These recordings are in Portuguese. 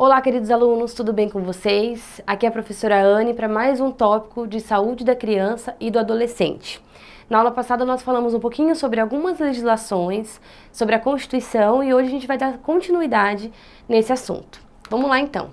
Olá, queridos alunos, tudo bem com vocês? Aqui é a professora Anne para mais um tópico de saúde da criança e do adolescente. Na aula passada nós falamos um pouquinho sobre algumas legislações, sobre a Constituição e hoje a gente vai dar continuidade nesse assunto. Vamos lá então.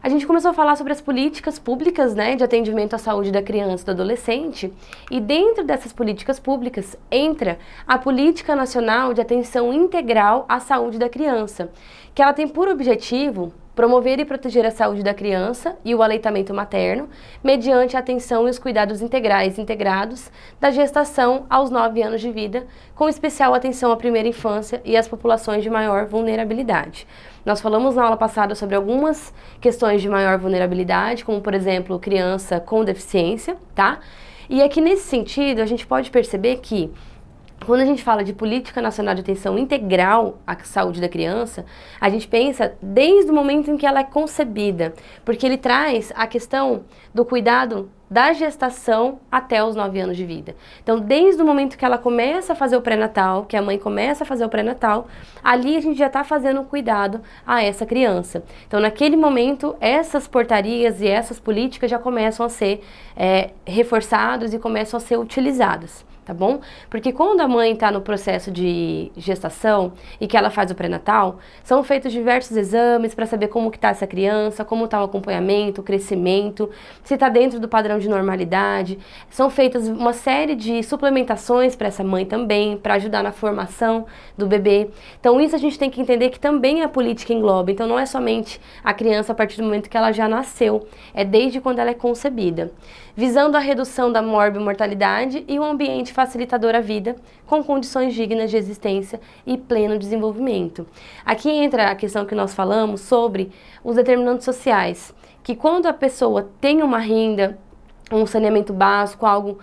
A gente começou a falar sobre as políticas públicas, de atendimento à saúde da criança e do adolescente, e dentro dessas políticas públicas entra a Política Nacional de Atenção Integral à Saúde da Criança, que ela tem por objetivo promover e proteger a saúde da criança e o aleitamento materno, mediante a atenção e os cuidados integrais e integrados da gestação aos 9 anos de vida, com especial atenção à primeira infância e às populações de maior vulnerabilidade. Nós falamos na aula passada sobre algumas questões de maior vulnerabilidade, como, por exemplo, criança com deficiência, tá? E aqui, nesse sentido, a gente pode perceber que quando a gente fala de Política Nacional de Atenção Integral à Saúde da Criança, a gente pensa desde o momento em que ela é concebida, porque ele traz a questão do cuidado da gestação até os 9 anos de vida. Então, desde o momento que ela começa a fazer o pré-natal, que a mãe começa a fazer o pré-natal, ali a gente já está fazendo o cuidado a essa criança. Então, naquele momento, essas portarias e essas políticas já começam a ser reforçadas e começam a ser utilizadas. Tá bom? Porque quando a mãe está no processo de gestação e que ela faz o pré-natal, são feitos diversos exames para saber como que está essa criança, como está o acompanhamento, o crescimento, se está dentro do padrão de normalidade. São feitas uma série de suplementações para essa mãe também, para ajudar na formação do bebê. Então isso a gente tem que entender que também a política engloba. Então não é somente a criança a partir do momento que ela já nasceu, é desde quando ela é concebida. Visando a redução da morbimortalidade e um ambiente facilitador à vida, com condições dignas de existência e pleno desenvolvimento. Aqui entra a questão que nós falamos sobre os determinantes sociais, que quando a pessoa tem uma renda, um saneamento básico, algo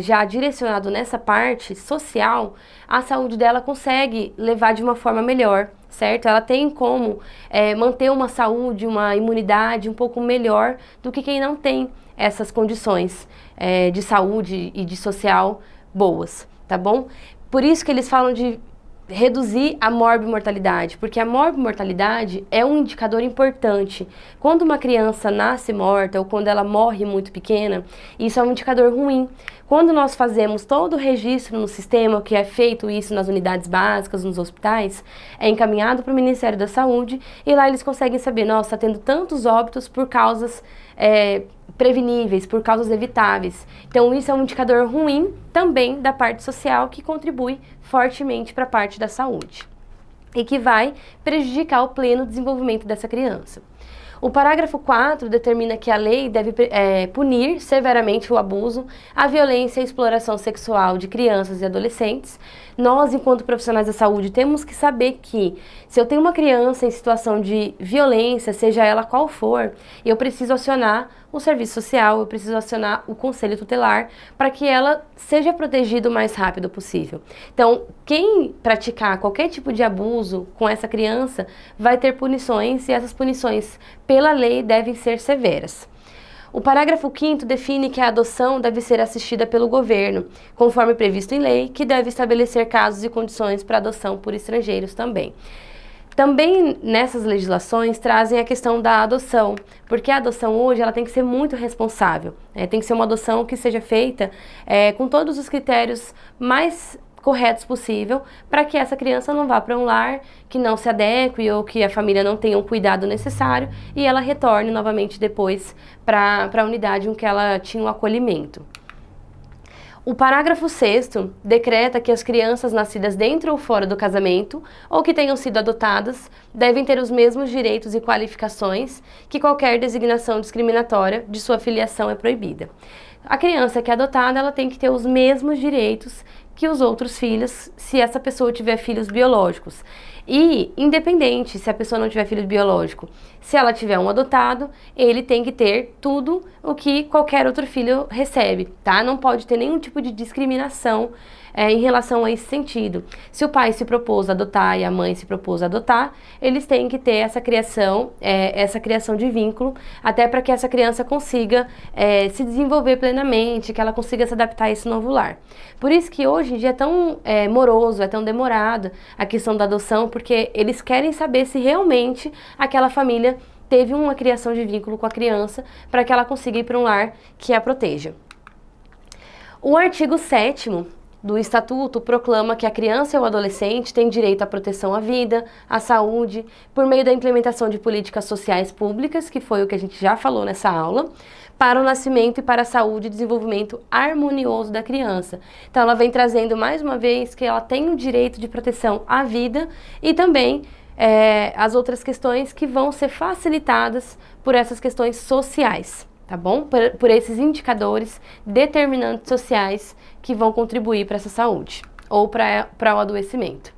já direcionado nessa parte social, a saúde dela consegue levar de uma forma melhor, certo? Ela tem como manter uma saúde, uma imunidade um pouco melhor do que quem não tem essas condições de saúde e de social boas, tá bom? Por isso que eles falam de reduzir a morbimortalidade, porque a morbimortalidade é um indicador importante. Quando uma criança nasce morta ou quando ela morre muito pequena, isso é um indicador ruim. Quando nós fazemos todo o registro no sistema, que é feito isso nas unidades básicas, nos hospitais, é encaminhado para o Ministério da Saúde e lá eles conseguem saber, nossa, está tendo tantos óbitos por causas preveníveis, por causas evitáveis. Então isso é um indicador ruim também da parte social que contribui fortemente para a parte da saúde e que vai prejudicar o pleno desenvolvimento dessa criança. O parágrafo 4 determina que a lei deve punir severamente o abuso, a violência e a exploração sexual de crianças e adolescentes. Nós, enquanto profissionais da saúde, temos que saber que se eu tenho uma criança em situação de violência, seja ela qual for, eu preciso acionar o serviço social, eu preciso acionar o conselho tutelar para que ela seja protegida o mais rápido possível. Então, quem praticar qualquer tipo de abuso com essa criança vai ter punições e essas punições, pela lei, devem ser severas. O parágrafo 5º define que a adoção deve ser assistida pelo governo, conforme previsto em lei, que deve estabelecer casos e condições para adoção por estrangeiros também. Também nessas legislações trazem a questão da adoção, porque a adoção hoje ela tem que ser muito responsável, tem que ser uma adoção que seja feita com todos os critérios mais corretos possível, para que essa criança não vá para um lar que não se adeque ou que a família não tenha o cuidado necessário e ela retorne novamente depois para a unidade em que ela tinha o acolhimento. O parágrafo 6º decreta que as crianças nascidas dentro ou fora do casamento ou que tenham sido adotadas devem ter os mesmos direitos e qualificações que qualquer designação discriminatória de sua filiação é proibida. A criança que é adotada, ela tem que ter os mesmos direitos que os outros filhos, se essa pessoa tiver filhos biológicos. E, independente se a pessoa não tiver filho biológico, se ela tiver um adotado, ele tem que ter tudo o que qualquer outro filho recebe, tá? Não pode ter nenhum tipo de discriminação em relação a esse sentido. Se o pai se propôs a adotar e a mãe se propôs a adotar, eles têm que ter essa criação de vínculo, até para que essa criança consiga se desenvolver plenamente, que ela consiga se adaptar a esse novo lar. Por isso que hoje em dia é tão moroso, é tão demorado a questão da adoção, porque eles querem saber se realmente aquela família teve uma criação de vínculo com a criança para que ela consiga ir para um lar que a proteja. O artigo 7º do Estatuto proclama que a criança e o adolescente têm direito à proteção à vida, à saúde, por meio da implementação de políticas sociais públicas, que foi o que a gente já falou nessa aula, para o nascimento e para a saúde e desenvolvimento harmonioso da criança. Então ela vem trazendo mais uma vez que ela tem o direito de proteção à vida e também as outras questões que vão ser facilitadas por essas questões sociais, tá bom? Por esses indicadores determinantes sociais que vão contribuir para essa saúde ou para o adoecimento.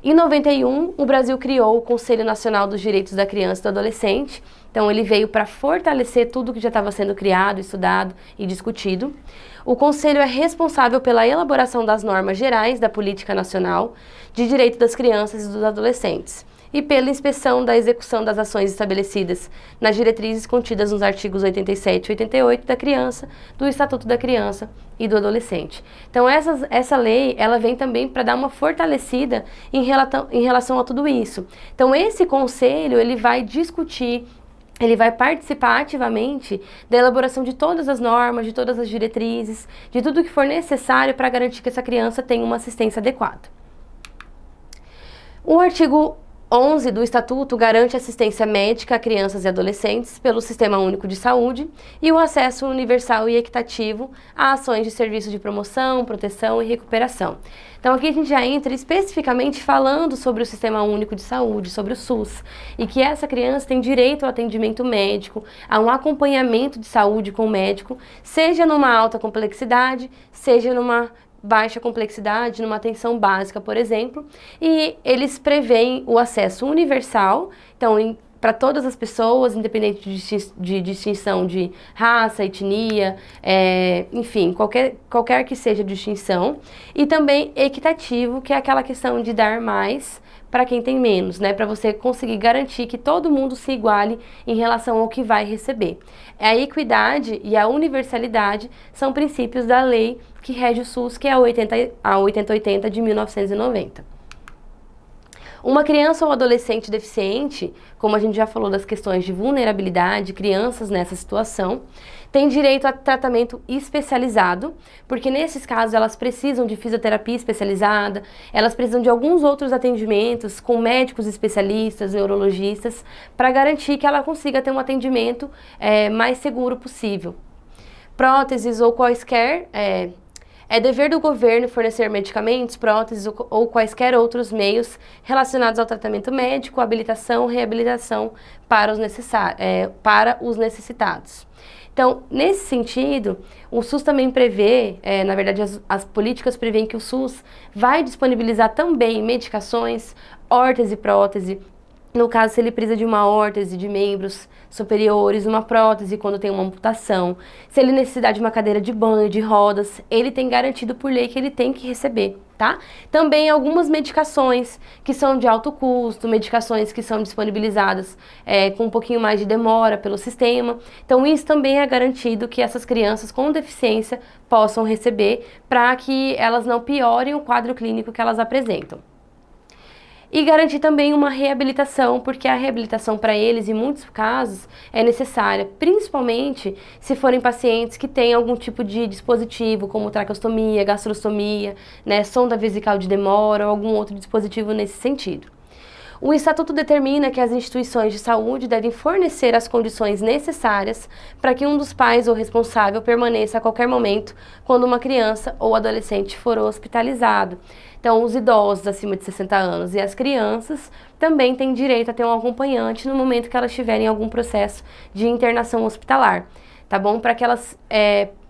Em 91, o Brasil criou o Conselho Nacional dos Direitos da Criança e do Adolescente. Então, ele veio para fortalecer tudo que já estava sendo criado, estudado e discutido. O Conselho é responsável pela elaboração das normas gerais da Política Nacional de Direito das Crianças e dos Adolescentes e pela inspeção da execução das ações estabelecidas nas diretrizes contidas nos artigos 87 e 88 da criança, do Estatuto da Criança e do Adolescente. Então, essa lei, ela vem também para dar uma fortalecida em relação a tudo isso. Então, esse conselho, ele vai discutir, ele vai participar ativamente da elaboração de todas as normas, de todas as diretrizes, de tudo que for necessário para garantir que essa criança tenha uma assistência adequada. O artigo 11 do Estatuto garante assistência médica a crianças e adolescentes pelo Sistema Único de Saúde e o acesso universal e equitativo a ações de serviço de promoção, proteção e recuperação. Então aqui a gente já entra especificamente falando sobre o Sistema Único de Saúde, sobre o SUS, e que essa criança tem direito ao atendimento médico, a um acompanhamento de saúde com o médico, seja numa alta complexidade, seja numa baixa complexidade, numa atenção básica, por exemplo, e eles preveem o acesso universal, então para todas as pessoas, independente de distinção de raça, etnia, enfim, qualquer que seja a distinção, e também equitativo, que é aquela questão de dar mais para quem tem menos, né? Para você conseguir garantir que todo mundo se iguale em relação ao que vai receber. A equidade e a universalidade são princípios da lei que rege o SUS, que é a 8080 de 1990. Uma criança ou adolescente deficiente, como a gente já falou das questões de vulnerabilidade, crianças nessa situação, tem direito a tratamento especializado, porque nesses casos elas precisam de fisioterapia especializada, elas precisam de alguns outros atendimentos com médicos especialistas, neurologistas, para garantir que ela consiga ter um atendimento mais seguro possível. Próteses ou quaisquer... É dever do governo fornecer medicamentos, próteses ou quaisquer outros meios relacionados ao tratamento médico, habilitação, reabilitação para os necessitados. Então, nesse sentido, o SUS também prevê, na verdade as políticas prevêem que o SUS vai disponibilizar também medicações, órtese e prótese. No caso, se ele precisa de uma órtese de membros superiores, uma prótese quando tem uma amputação, se ele necessitar de uma cadeira de banho, de rodas, ele tem garantido por lei que ele tem que receber, tá? Também algumas medicações que são de alto custo, medicações que são disponibilizadas com um pouquinho mais de demora pelo sistema. Então isso também é garantido que essas crianças com deficiência possam receber para que elas não piorem o quadro clínico que elas apresentam. E garantir também uma reabilitação, porque a reabilitação para eles, em muitos casos, é necessária, principalmente se forem pacientes que têm algum tipo de dispositivo, como traqueostomia, gastrostomia, né, sonda vesical de demora ou algum outro dispositivo nesse sentido. O Estatuto determina que as instituições de saúde devem fornecer as condições necessárias para que um dos pais ou responsável permaneça a qualquer momento quando uma criança ou adolescente for hospitalizado. Então, os idosos acima de 60 anos e as crianças também têm direito a ter um acompanhante no momento que elas tiverem algum processo de internação hospitalar, tá bom? Para que elas...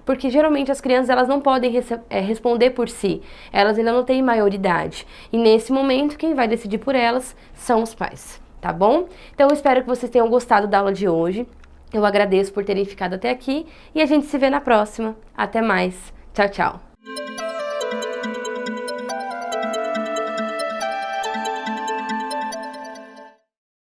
porque geralmente as crianças elas não podem responder por si, elas ainda não têm maioridade. E nesse momento, quem vai decidir por elas são os pais, tá bom? Então eu espero que vocês tenham gostado da aula de hoje. Eu agradeço por terem ficado até aqui e a gente se vê na próxima. Até mais. Tchau, tchau.